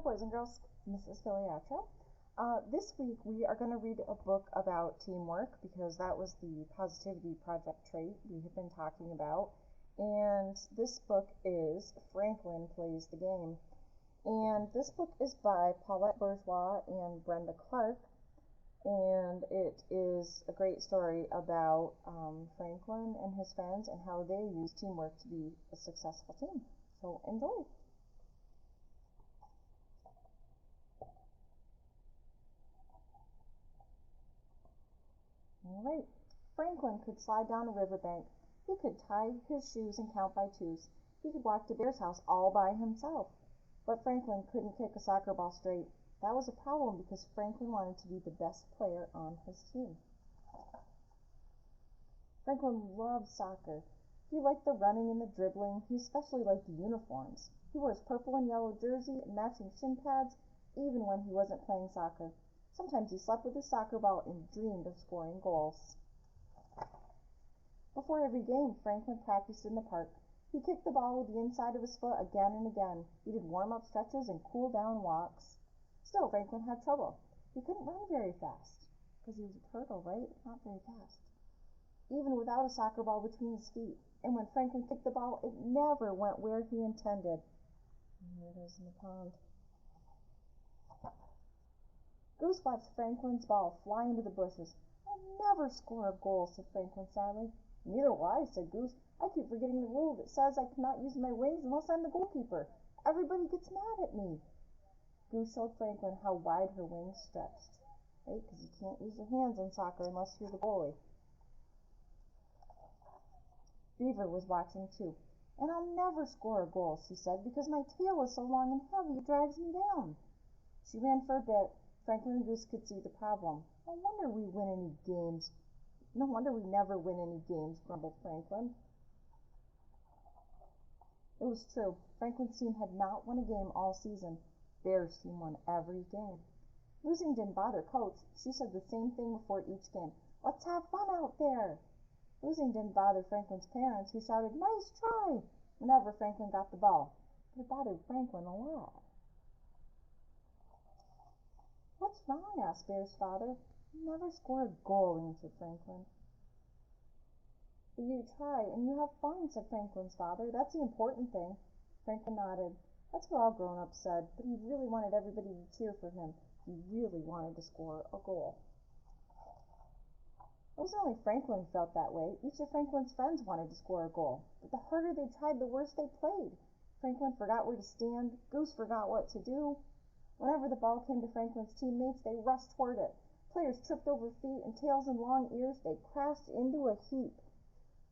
boys and girls, Mrs. Filiatro. This week we are going to read a book about teamwork because that was the Positivity Project trait we have been talking about. And this book is Franklin Plays the Game. And this book is by Paulette Bourgeois and Brenda Clark. And it is a great story about Franklin and his friends and how they use teamwork to be a successful team. So enjoy. Alright, Franklin could slide down a riverbank. He could tie his shoes and count by twos. He could walk to Bear's house all by himself. But Franklin couldn't kick a soccer ball straight. That was a problem because Franklin wanted to be the best player on his team. Franklin loved soccer. He liked the running and the dribbling. He especially liked the uniforms. He wore his purple and yellow jersey and matching shin pads even when he wasn't playing soccer. Sometimes he slept with his soccer ball and dreamed of scoring goals. Before every game, Franklin practiced in the park. He kicked the ball with the inside of his foot again and again. He did warm-up stretches and cool-down walks. Still, Franklin had trouble. He couldn't run very fast, because he was a turtle, right? Not very fast. Even without a soccer ball between his feet. And when Franklin kicked the ball, it never went where he intended. And there it is in the pond. Goose watched Franklin's ball fly into the bushes. "I'll never score a goal," said Franklin sadly. "Neither will I," said Goose. "I keep forgetting the rule that says I cannot use my wings unless I'm the goalkeeper. Everybody gets mad at me." Goose showed Franklin how wide her wings stretched, right? Because you can't use your hands in soccer unless you're the goalie. Beaver was watching too. "And I'll never score a goal," she said, "because my tail is so long and heavy it drags me down." She ran for a bit. Franklin and Goose could see the problem. No wonder we never win any games, grumbled Franklin. It was true. Franklin's team had not won a game all season. Bear's team won every game. Losing didn't bother Coach. She said the same thing before each game. "Let's have fun out there." Losing didn't bother Franklin's parents, who shouted, "Nice try," whenever Franklin got the ball. But it bothered Franklin a lot. "What's wrong?" asked Bear's father. "You never score a goal," answered Franklin. "But you try, and you have fun," said Franklin's father. "That's the important thing." Franklin nodded. That's what all grown-ups said, but he really wanted everybody to cheer for him. He really wanted to score a goal. It wasn't only Franklin who felt that way. Each of Franklin's friends wanted to score a goal. But the harder they tried, the worse they played. Franklin forgot where to stand. Goose forgot what to do. Whenever the ball came to Franklin's teammates, they rushed toward it. Players tripped over feet and tails and long ears. They crashed into a heap.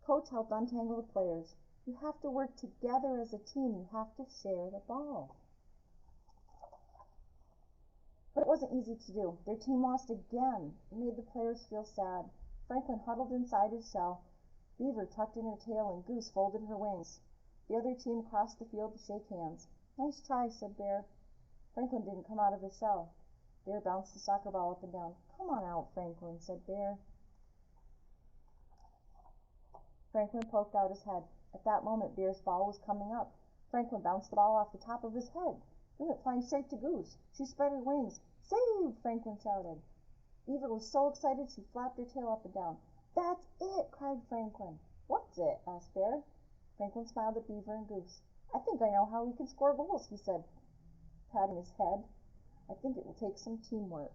Coach helped untangle the players. You have to work together as a team. You have to share the ball. But it wasn't easy to do. Their team lost again. It made the players feel sad. Franklin huddled inside his shell. Beaver tucked in her tail and Goose folded her wings. The other team crossed the field to shake hands. "Nice try," said Bear. Franklin didn't come out of his shell. Bear bounced the soccer ball up and down. "Come on out, Franklin," said Bear. Franklin poked out his head. At that moment, Bear's ball was coming up. Franklin bounced the ball off the top of his head. It went flying straight to Goose. She spread her wings. "Saved!" Franklin shouted. Beaver was so excited she flapped her tail up and down. "That's it!" cried Franklin. "What's it?" asked Bear. Franklin smiled at Beaver and Goose. "I think I know how we can score goals," he said, patting his head. "I think it will take some teamwork."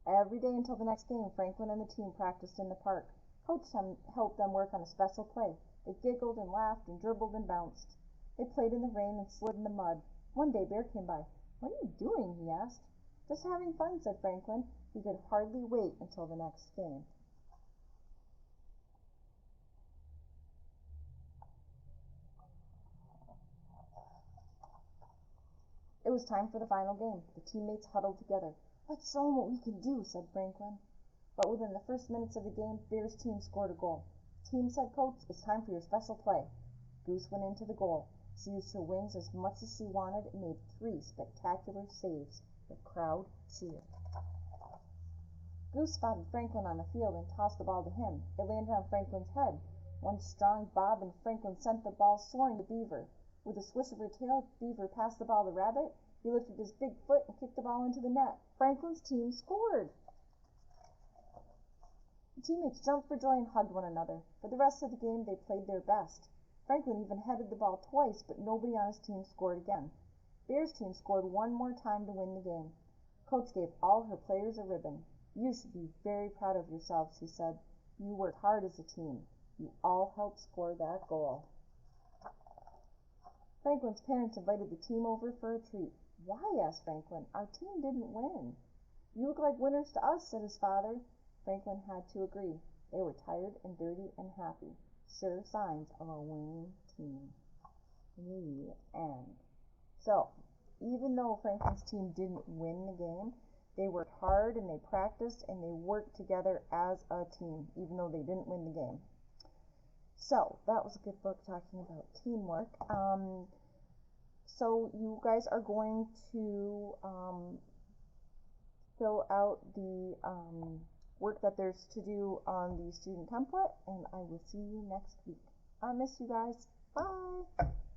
Every day until the next game, Franklin and the team practiced in the park. Coach helped them work on a special play. They giggled and laughed and dribbled and bounced. They played in the rain and slid in the mud. One day Bear came by. "What are you doing?" he asked. "Just having fun," said Franklin. He could hardly wait until the next game. It was time for the final game. The teammates huddled together. "Let's show them what we can do," said Franklin. But within the first minutes of the game, Bear's team scored a goal. "Team," said Coach, "it's time for your special play." Goose went into the goal. She used her wings as much as she wanted and made 3 spectacular saves. The crowd cheered. Goose spotted Franklin on the field and tossed the ball to him. It landed on Franklin's head. One strong bob and Franklin sent the ball soaring to Beaver. With a swish of her tail, Beaver passed the ball to Rabbit. He lifted his big foot and kicked the ball into the net. Franklin's team scored! The teammates jumped for joy and hugged one another. For the rest of the game, they played their best. Franklin even headed the ball twice, but nobody on his team scored again. Bear's team scored one more time to win the game. Coach gave all her players a ribbon. "You should be very proud of yourselves," she said. "You worked hard as a team. You all helped score that goal." Franklin's parents invited the team over for a treat. "Why?" asked Franklin. "Our team didn't win." "You look like winners to us," said his father. Franklin had to agree. They were tired and dirty and happy. Sure signs of a winning team. The end. So, even though Franklin's team didn't win the game, they worked hard and they practiced and they worked together as a team, even though they didn't win the game. So, that was a good book talking about teamwork. So you guys are going to fill out the work that there's to do on the student template, and I will see you next week. I miss you guys. Bye!